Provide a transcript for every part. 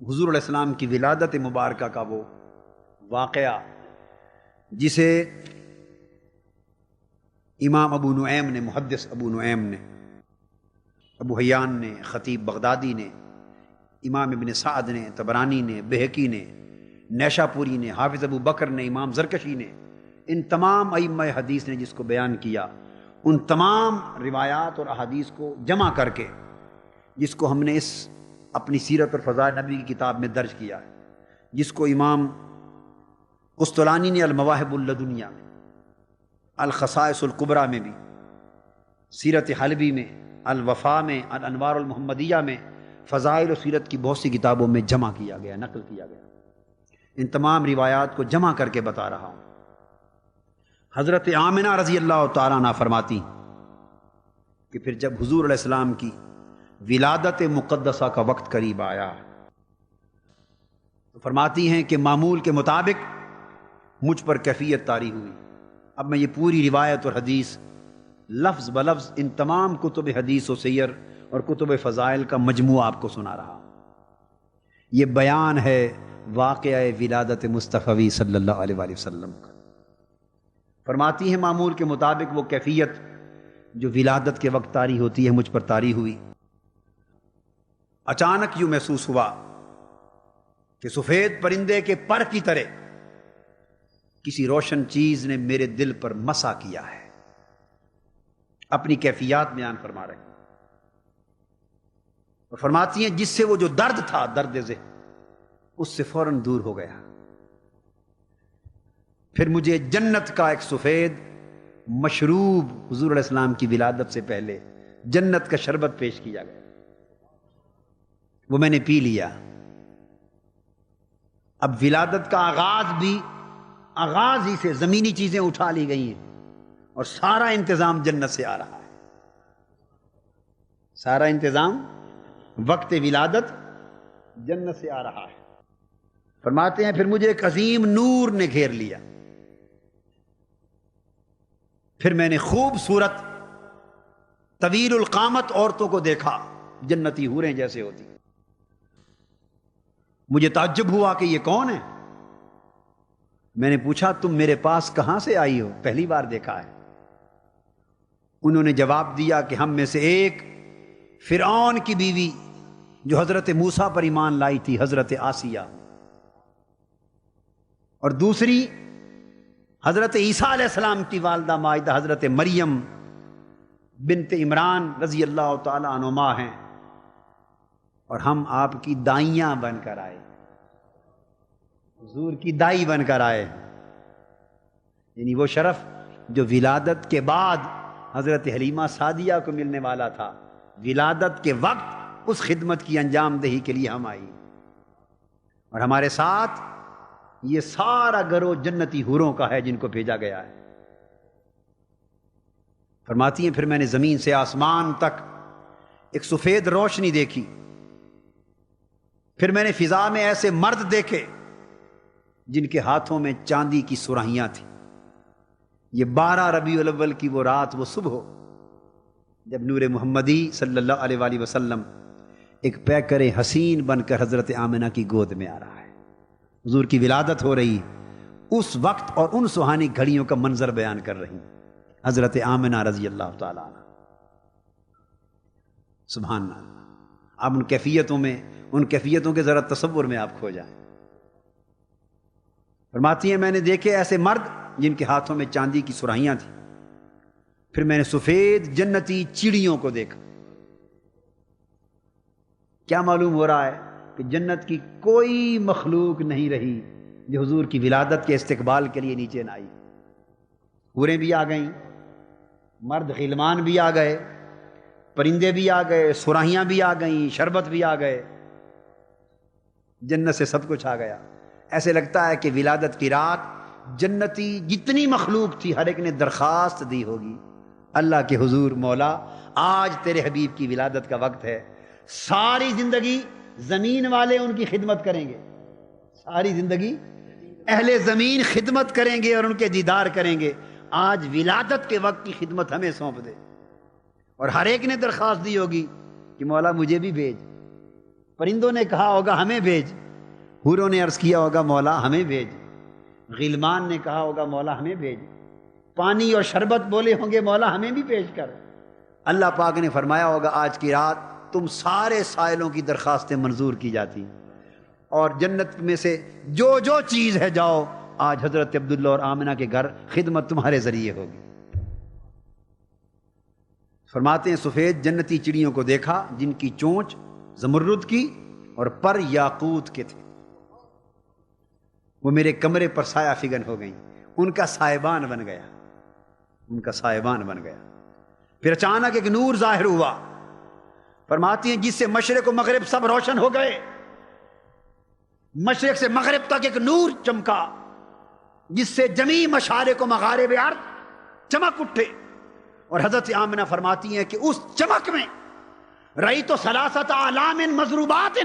حضور علیہ السلام کی ولادت مبارکہ کا وہ واقعہ جسے امام ابو نعیم نے، محدث ابو نعیم نے، ابو حیان نے، خطیب بغدادی نے، امام ابن سعد نے، طبرانی نے، بہقی نے، نیشاپوری نے، حافظ ابو بکر نے، امام زرکشی نے، ان تمام ائمہ حدیث نے جس کو بیان کیا، ان تمام روایات اور احادیث کو جمع کر کے، جس کو ہم نے اس اپنی سیرت اور فضائل نبی کی کتاب میں درج کیا ہے، جس کو امام قسطلانی نے المواہب اللدنیہ میں، الخصائص الکبریٰ میں بھی، سیرت حلبی میں، الوفا میں، الانوار المحمدیہ میں، فضائل و سیرت کی بہت سی کتابوں میں جمع کیا گیا، نقل کیا گیا۔ ان تمام روایات کو جمع کر کے بتا رہا ہوں۔ حضرت آمنہ رضی اللہ تعالیٰ عنہ فرماتی کہ پھر جب حضور علیہ السلام کی ولادت مقدسہ کا وقت قریب آیا تو فرماتی ہیں کہ معمول کے مطابق مجھ پر کیفیت طاری ہوئی۔ اب میں یہ پوری روایت اور حدیث لفظ بلفظ ان تمام کتب حدیث و سیر اور کتب فضائل کا مجموعہ آپ کو سنا رہا ہوں۔ یہ بیان ہے واقعہ ولادت مصطفی صلی اللہ علیہ وآلہ وسلم کا۔ فرماتی ہیں معمول کے مطابق وہ کیفیت جو ولادت کے وقت طاری ہوتی ہے مجھ پر طاری ہوئی۔ اچانک یوں محسوس ہوا کہ سفید پرندے کے پر کی طرح کسی روشن چیز نے میرے دل پر مسا کیا ہے۔ اپنی کیفیات بیان فرما رہے ہیں اور فرماتی ہیں جس سے وہ جو درد تھا، درد ذہن، اس سے فوراً دور ہو گیا۔ پھر مجھے جنت کا ایک سفید مشروب حضور علیہ السلام کی ولادت سے پہلے جنت کا شربت پیش کیا گیا، وہ میں نے پی لیا۔ اب ولادت کا آغاز ہی سے زمینی چیزیں اٹھا لی گئی ہیں اور سارا انتظام جنت سے آ رہا ہے۔ سارا انتظام وقت ولادت جنت سے آ رہا ہے۔ فرماتے ہیں پھر مجھے ایک عظیم نور نے گھیر لیا۔ پھر میں نے خوبصورت طویل القامت عورتوں کو دیکھا، جنتی حوریں جیسے ہوتی۔ مجھے تعجب ہوا کہ یہ کون ہے؟ میں نے پوچھا تم میرے پاس کہاں سے آئی ہو؟ پہلی بار دیکھا ہے۔ انہوں نے جواب دیا کہ ہم میں سے ایک فرعون کی بیوی جو حضرت موسیٰ پر ایمان لائی تھی، حضرت آسیہ، اور دوسری حضرت عیسیٰ علیہ السلام کی والدہ مائدہ حضرت مریم بنت عمران رضی اللہ تعالی عنہما ہیں، اور ہم آپ کی دائیاں بن کر آئے، حضور کی دائی بن کر آئے۔ یعنی وہ شرف جو ولادت کے بعد حضرت حلیمہ سعدیہ کو ملنے والا تھا، ولادت کے وقت اس خدمت کی انجام دہی کے لیے ہم آئی، اور ہمارے ساتھ یہ سارا گروہ جنتی حوروں کا ہے جن کو بھیجا گیا ہے۔ فرماتی ہیں پھر میں نے زمین سے آسمان تک ایک سفید روشنی دیکھی۔ پھر میں نے فضا میں ایسے مرد دیکھے جن کے ہاتھوں میں چاندی کی سراہیاں تھیں۔ یہ 12 ربیع الاول کی وہ رات، وہ صبح جب نور محمدی صلی اللہ علیہ وآلہ وسلم ایک پیکر حسین بن کر حضرت آمنہ کی گود میں آ رہا ہے، حضور کی ولادت ہو رہی، اس وقت اور ان سہانی گھڑیوں کا منظر بیان کر رہی حضرت آمنہ رضی اللہ تعالی عنہ۔ سبحان اللہ۔ آپ ان کیفیتوں کے ذرا تصور میں آپ کھو جائیں۔ فرماتی ہیں میں نے دیکھے ایسے مرد جن کے ہاتھوں میں چاندی کی سراہیاں تھیں۔ پھر میں نے سفید جنتی چڑیوں کو دیکھا۔ کیا معلوم ہو رہا ہے کہ جنت کی کوئی مخلوق نہیں رہی جو حضور کی ولادت کے استقبال کے لیے نیچے نہ آئی۔ حوریں بھی آ گئیں، مرد غلمان بھی آ گئے، پرندے بھی آ گئے، سراہیاں بھی آ گئیں، شربت بھی آ گئے، جنت سے سب کچھ آ گیا۔ ایسے لگتا ہے کہ ولادت کی رات جنتی جتنی مخلوق تھی ہر ایک نے درخواست دی ہوگی، اللہ کے حضور مولا آج تیرے حبیب کی ولادت کا وقت ہے، ساری زندگی زمین والے ان کی خدمت کریں گے، ساری زندگی اہل زمین خدمت کریں گے اور ان کے دیدار کریں گے، آج ولادت کے وقت کی خدمت ہمیں سونپ دے۔ اور ہر ایک نے درخواست دی ہوگی کہ مولا مجھے بھی بھیج، پرندوں نے کہا ہوگا ہمیں بھیج، حوروں نے عرض کیا ہوگا مولا ہمیں بھیج، غلمان نے کہا ہوگا مولا ہمیں بھیج، پانی اور شربت بولے ہوں گے مولا ہمیں بھی پیش کر۔ اللہ پاک نے فرمایا ہوگا آج کی رات تم سارے سائلوں کی درخواستیں منظور کی جاتی، اور جنت میں سے جو جو چیز ہے جاؤ، آج حضرت عبداللہ اور آمنہ کے گھر خدمت تمہارے ذریعے ہوگی۔ فرماتے ہیں سفید جنتی چڑیوں کو دیکھا جن کی چونچ زمرد کی اور پر یاقوت کے تھے، وہ میرے کمرے پر سایہ فگن ہو گئیں، ان کا سائبان بن گیا، ان کا سائبان بن گیا۔ پھر اچانک ایک نور ظاہر ہوا، فرماتی ہیں جس سے مشرق و مغرب سب روشن ہو گئے، مشرق سے مغرب تک ایک نور چمکا جس سے جمیع مشارق و مغارب ارض چمک اٹھے۔ اور حضرت آمنہ فرماتی ہیں کہ اس چمک میں رأیت ثلاثۃ اعلام مضروبات،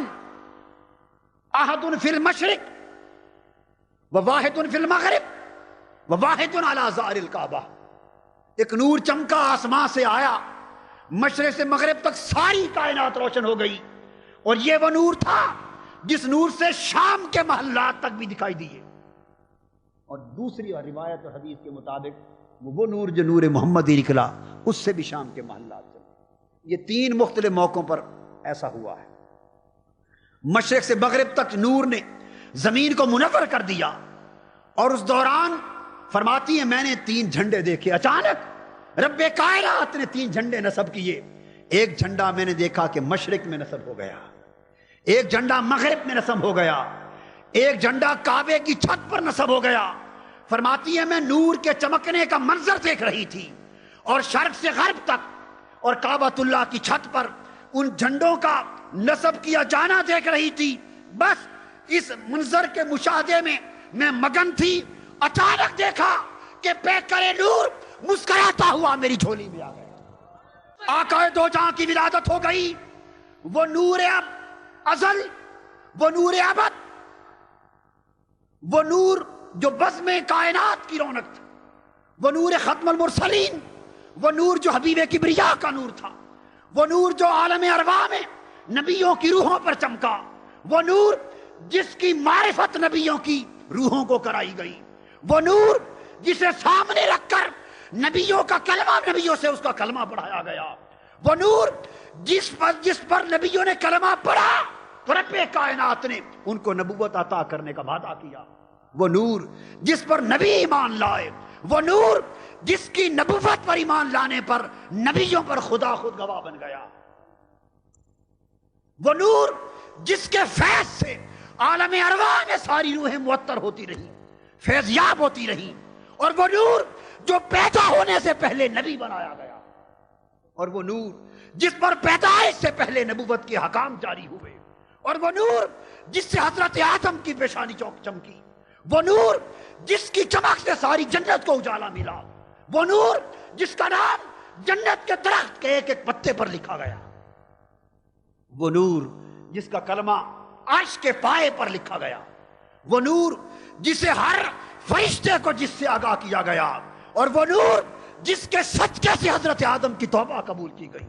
احد فی المشرق وواحد فی المغرب وواحد علی ظہر الکعبہ۔ ایک نور چمکا آسمان سے آیا، مشرق سے مغرب تک ساری کائنات روشن ہو گئی، اور یہ وہ نور تھا جس نور سے شام کے محلات تک بھی دکھائی دیے۔ اور دوسری روایت اور حدیث کے مطابق وہ نور جو نور محمد ہی نکلا، اس سے بھی شام کے محلات چلے۔ یہ تین مختلف موقعوں پر ایسا ہوا ہے۔ مشرق سے مغرب تک نور نے زمین کو منور کر دیا، اور اس دوران فرماتی ہیں میں نے تین جھنڈے دیکھے، اچانک رب کائنات نے تین جھنڈے نصب کیے۔ ایک جھنڈا میں نے دیکھا کہ مشرق میں نصب ہو گیا، ایک جھنڈا مغرب میں نصب ہو گیا، ایک جھنڈا کعبے کی چھت پر نصب ہو گیا۔ فرماتی ہے میں نور کے چمکنے کا منظر دیکھ رہی تھی، اور شرق سے غرب تک اور کعبۃ اللہ کی چھت پر ان جھنڈوں کا نصب کیا جانا دیکھ رہی تھی۔ بس اس منظر کے مشاہدے میں میں مگن تھی، اچانک دیکھا کہ پیکر نور مسکراتا ہوا میری جھولی میں آ گیا۔ آقا دو جہاں کی ولادت ہو گئی، وہ نور ازل، وہ نور ابد، وہ نور جو بزم کائنات کی رونق تھا، وہ نور ختم المرسلین، وہ نور جو حبیب کبریا کا نور تھا، وہ نور جو عالم ارواح میں نبیوں کی روحوں پر چمکا، وہ نور جس کی معرفت نبیوں کی روحوں کو کرائی گئی، وہ نور جسے سامنے رکھ کر نبیوں کا کلمہ، نبیوں سے اس کا کلمہ پڑھایا گیا، وہ نور جس پر نبیوں نے کلمہ پڑھا تو رب کائنات نے ان کو نبوت عطا کرنے کا وعدہ کیا، وہ نور جس پر نبی ایمان لائے، وہ نور جس کی نبوت پر ایمان لانے پر نبیوں پر خدا خود گواہ بن گیا، وہ نور جس کے فیض سے عالم ارواح میں ساری روحیں معطر ہوتی رہی، فیض یاب ہوتی رہی، اور وہ نور جو پیدا ہونے سے پہلے نبی بنایا گیا، اور وہ نور جس پر پیدائش سے پہلے نبوت کے حکام جاری ہوئے، اور وہ نور جس سے حضرت آدم کی پیشانی چمکی، وہ نور جس کی چمک سے ساری جنت کو اجالا ملا، وہ نور جس کا نام جنت کے درخت کے ایک ایک پتے پر لکھا گیا، وہ نور جس کا کلمہ عرش کے پائے پر لکھا گیا، وہ نور جسے ہر فرشتے کو جس سے آگاہ کیا گیا، اور وہ نور جس کے صدقے سے حضرت آدم کی توبہ قبول کی گئی،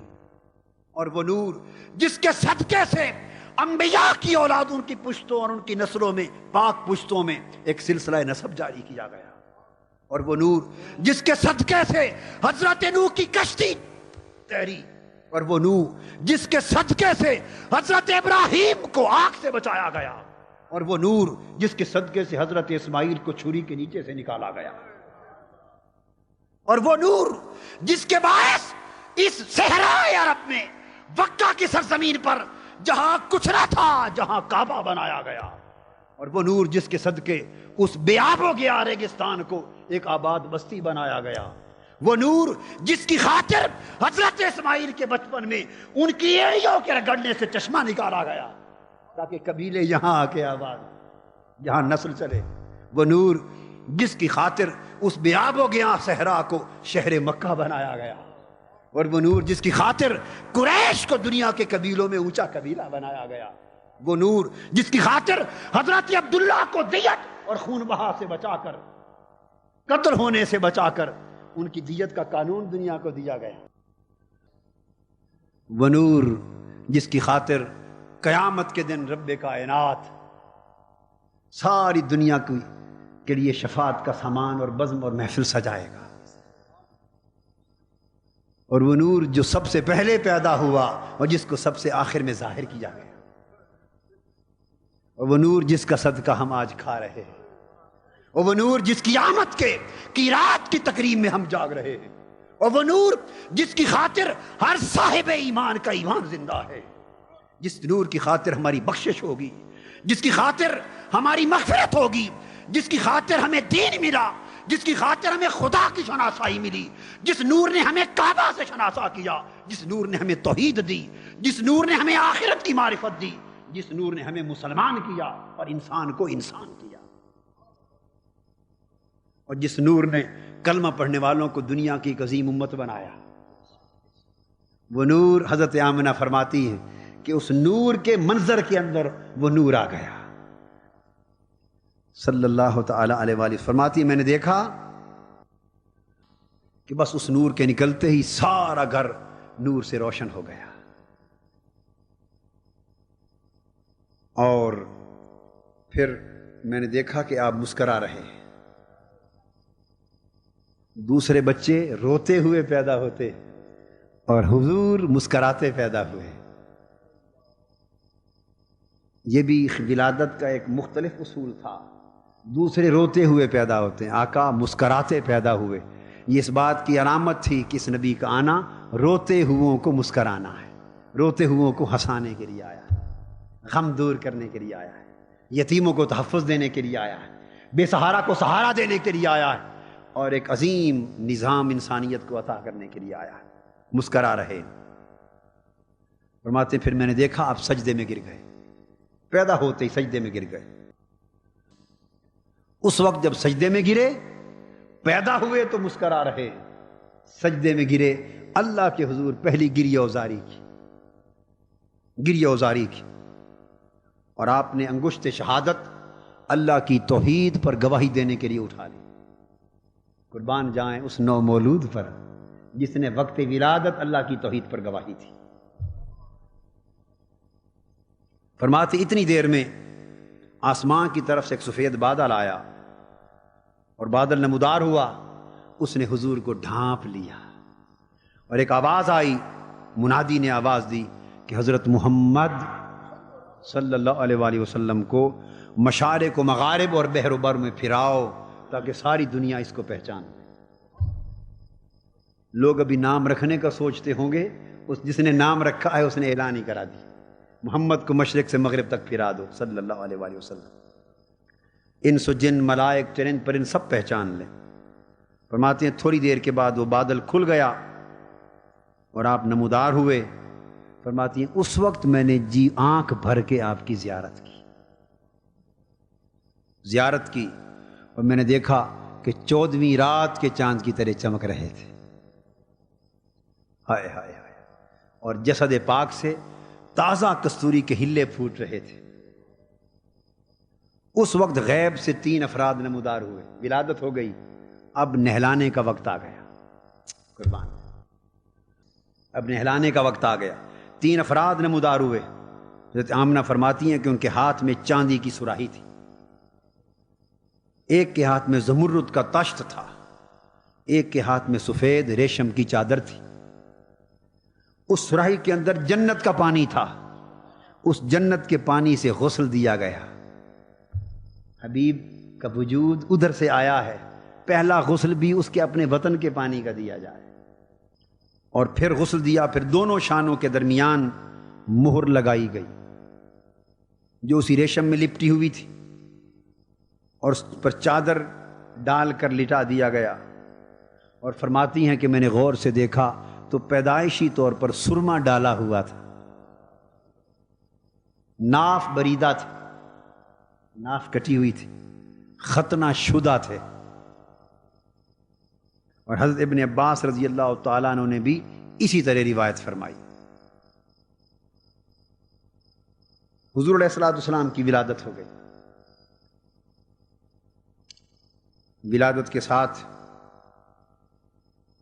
اور وہ نور جس کے صدقے سے انبیاء کی اولاد ان کی پشتوں اور ان کی نسلوں میں پاک پشتوں میں ایک سلسلہ نسب جاری کیا گیا، اور وہ نور جس کے صدقے سے حضرت نوح کی کشتی تیری، اور وہ نور جس کے صدقے سے حضرت ابراہیم کو آگ سے بچایا گیا، اور وہ نور جس کے صدقے سے حضرت اسماعیل کو چھری کے نیچے سے نکالا گیا، اور وہ نور جس کے باعث اس صحرائے عرب میں مکہ کی سرزمین پر جہاں کچھ نہ تھا جہاں کعبہ بنایا گیا، اور وہ نور جس کے صدقے اس بے آب و گیا ریگستان کو ایک آباد بستی بنایا گیا، وہ نور جس کی خاطر حضرت اسماعیل کے بچپن میں ان کی ایڑیوں کے رگڑنے سے چشمہ نکالا گیا تاکہ قبیلے یہاں آ کے آباد، یہاں نسل چلے، وہ نور جس کی خاطر اس بے آب و گیا صحرا کو شہر مکہ بنایا گیا، اور وہ نور جس کی خاطر قریش کو دنیا کے قبیلوں میں اونچا قبیلہ بنایا گیا، وہ نور جس کی خاطر حضرت عبداللہ کو دیت اور خون بہا سے بچا کر، قتل ہونے سے بچا کر ان کی دیت کا قانون دنیا کو دیا گیا، وہ نور جس کی خاطر قیامت کے دن رب کائنات ساری دنیا کے لیے شفاعت کا سامان اور بزم اور محفل سجائے گا، اور وہ نور جو سب سے پہلے پیدا ہوا اور جس کو سب سے آخر میں ظاہر کیا گیا، اور وہ نور جس کا صدقہ ہم آج کھا رہے ہیں، اور وہ نور جس کی آمد کی رات کی تقریب میں ہم جاگ رہے ہیں، اور وہ نور جس کی خاطر ہر صاحب ایمان کا ایمان زندہ ہے، جس نور کی خاطر ہماری بخشش ہوگی، جس کی خاطر ہماری مغفرت ہوگی، جس کی خاطر ہمیں دین ملا، جس کی خاطر ہمیں خدا کی شناسائی ملی، جس نور نے ہمیں کعبہ سے شناسا کیا، جس نور نے ہمیں توحید دی، جس نور نے ہمیں آخرت کی معرفت دی، جس نور نے ہمیں مسلمان کیا اور انسان کو انسان کیا، اور جس نور نے کلمہ پڑھنے والوں کو دنیا کی ایک عظیم امت بنایا۔ وہ نور، حضرت آمنہ فرماتی ہے کہ اس نور کے منظر کے اندر وہ نور آ گیا صلی اللہ تعالی علیہ وآلہ۔ فرماتی ہے میں نے دیکھا کہ بس اس نور کے نکلتے ہی سارا گھر نور سے روشن ہو گیا، اور پھر میں نے دیکھا کہ آپ مسکرا رہے ہیں، دوسرے بچے روتے ہوئے پیدا ہوتے اور حضور مسکراتے پیدا ہوئے۔ یہ بھی ولادت کا ایک مختلف اصول تھا، دوسرے روتے ہوئے پیدا ہوتے ہیں، آقا مسکراتے پیدا ہوئے۔ یہ اس بات کی علامت تھی کہ اس نبی کا آنا روتے ہوئوں کو مسکرانا ہے، روتے ہوئوں کو ہنسانے کے لیے آیا ہے، غم دور کرنے کے لیے آیا ہے، یتیموں کو تحفظ دینے کے لیے آیا ہے، بے سہارا کو سہارا دینے کے لیے آیا ہے، اور ایک عظیم نظام انسانیت کو عطا کرنے کے لیے آیا ہے۔ مسکرا رہے، فرماتے پھر میں نے دیکھا آپ سجدے میں گر گئے، پیدا ہوتے ہی سجدے میں گر گئے۔ اس وقت جب سجدے میں گرے، پیدا ہوئے تو مسکرا رہے، سجدے میں گرے، اللہ کے حضور پہلی گریہ وزاری کی، گریہ وزاری کی، اور آپ نے انگشت شہادت اللہ کی توحید پر گواہی دینے کے لیے اٹھا لی۔ قربان جائیں اس نو مولود پر جس نے وقت ولادت اللہ کی توحید پر گواہی تھی۔ فرماتے اتنی دیر میں آسمان کی طرف سے ایک سفید بادل آیا، اور بادل نمودار ہوا، اس نے حضور کو ڈھانپ لیا، اور ایک آواز آئی، منادی نے آواز دی کہ حضرت محمد صلی اللہ علیہ وآلہ وسلم کو مشارق و مغارب اور بحر و بر میں پھراؤ تاکہ ساری دنیا اس کو پہچان لے۔ لوگ ابھی نام رکھنے کا سوچتے ہوں گے، جس نے نام رکھا ہے اس نے اعلان ہی کرا دی، محمد کو مشرق سے مغرب تک پھرا دو صلی اللہ علیہ وآلہ وسلم، انس و جن، ملائک، چرند پرند سب پہچان لیں۔ فرماتے ہیں تھوڑی دیر کے بعد وہ بادل کھل گیا اور آپ نمودار ہوئے۔ فرماتی ہیں اس وقت میں نے جی آنکھ بھر کے آپ کی زیارت کی، اور میں نے دیکھا کہ 14ویں رات کے چاند کی طرح چمک رہے تھے، ہائے ہائے ہائے، اور جسد پاک سے تازہ کستوری کے ہلے پھوٹ رہے تھے۔ اس وقت غیب سے 3 افراد نمودار ہوئے، ولادت ہو گئی، اب نہلانے کا وقت آ گیا، قربان، اب نہلانے کا وقت آ گیا۔ 3 افراد نمودار ہوئے۔ حضرت آمنہ فرماتی ہیں کہ ان کے ہاتھ میں چاندی کی سراہی تھی، ایک کے ہاتھ میں زمرد کا طشت تھا، ایک کے ہاتھ میں سفید ریشم کی چادر تھی۔ اس سراہی کے اندر جنت کا پانی تھا، اس جنت کے پانی سے غسل دیا گیا۔ حبیب کا وجود ادھر سے آیا ہے، پہلا غسل بھی اس کے اپنے وطن کے پانی کا دیا جائے، اور پھر غسل دیا، پھر دونوں شانوں کے درمیان مہر لگائی گئی جو اسی ریشم میں لپٹی ہوئی تھی، اور اس پر چادر ڈال کر لٹا دیا گیا۔ اور فرماتی ہیں کہ میں نے غور سے دیکھا تو پیدائشی طور پر سرما ڈالا ہوا تھا، ناف بریدہ تھی، ناف کٹی ہوئی تھی، ختنہ شدہ تھے۔ اور حضرت ابن عباس رضی اللہ تعالیٰ عنہ نے بھی اسی طرح روایت فرمائی۔ حضور علیہ الصلوۃ والسلام کی ولادت ہو گئی۔ ولادت کے ساتھ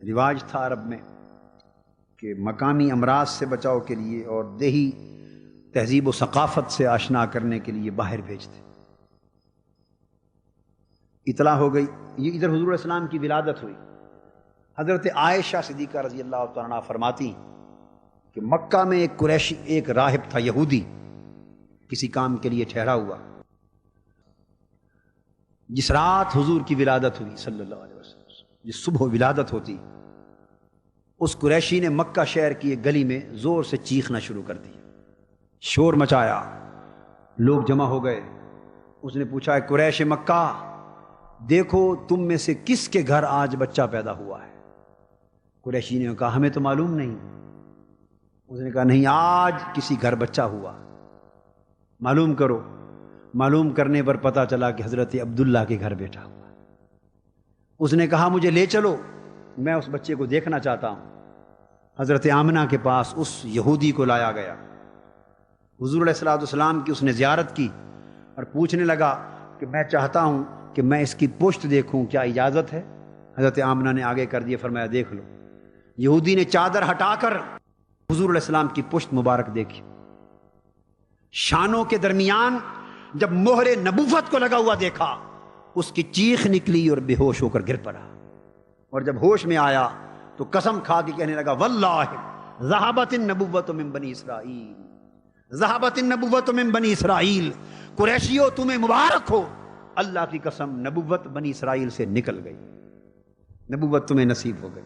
رواج تھا عرب میں کہ مقامی امراض سے بچاؤ کے لیے اور دیہی تہذیب و ثقافت سے آشنا کرنے کے لیے باہر بھیجتے. اطلاع ہو گئی. یہ ادھر حضور علیہ السلام کی ولادت ہوئی. حضرت عائشہ صدیقہ رضی اللہ تعالیٰ عنہا فرماتی کہ مکہ میں ایک قریشی، ایک راہب تھا یہودی، کسی کام کے لیے ٹھہرا ہوا. جس رات حضور کی ولادت ہوئی صلی اللہ علیہ وسلم، جس صبح ولادت ہوتی، اس قریشی نے مکہ شہر کی ایک گلی میں زور سے چیخنا شروع کر دی، شور مچایا، لوگ جمع ہو گئے. اس نے پوچھا، قریش مکہ، دیکھو تم میں سے کس کے گھر آج بچہ پیدا ہوا ہے؟ قریشی نے کہا، ہمیں تو معلوم نہیں. اس نے کہا، نہیں، آج کسی گھر بچہ ہوا، معلوم کرو. معلوم کرنے پر پتہ چلا کہ حضرت عبداللہ کے گھر بیٹا ہوا. اس نے کہا، مجھے لے چلو، میں اس بچے کو دیکھنا چاہتا ہوں. حضرت آمنہ کے پاس اس یہودی کو لایا گیا. حضور علیہ الصلوۃ والسلام کی اس نے زیارت کی اور پوچھنے لگا کہ میں چاہتا ہوں کہ میں اس کی پشت دیکھوں، کیا اجازت ہے؟ حضرت آمنہ نے آگے کر دیا، فرمایا دیکھ لو. یہودی نے چادر ہٹا کر حضور علیہ السلام کی پشت مبارک دیکھی. شانوں کے درمیان جب مہر نبوت کو لگا ہوا دیکھا، اس کی چیخ نکلی اور بے ہوش ہو کر گر پڑا. اور جب ہوش میں آیا تو قسم کھا کے کہنے لگا، واللہ ذہبت النبوۃ من بنی اسرائیل، ذہبت النبوۃ من بنی اسرائیل. قریشیو تمہیں مبارک ہو، اللہ کی قسم نبوت بنی اسرائیل سے نکل گئی، نبوت تمہیں نصیب ہو گئی.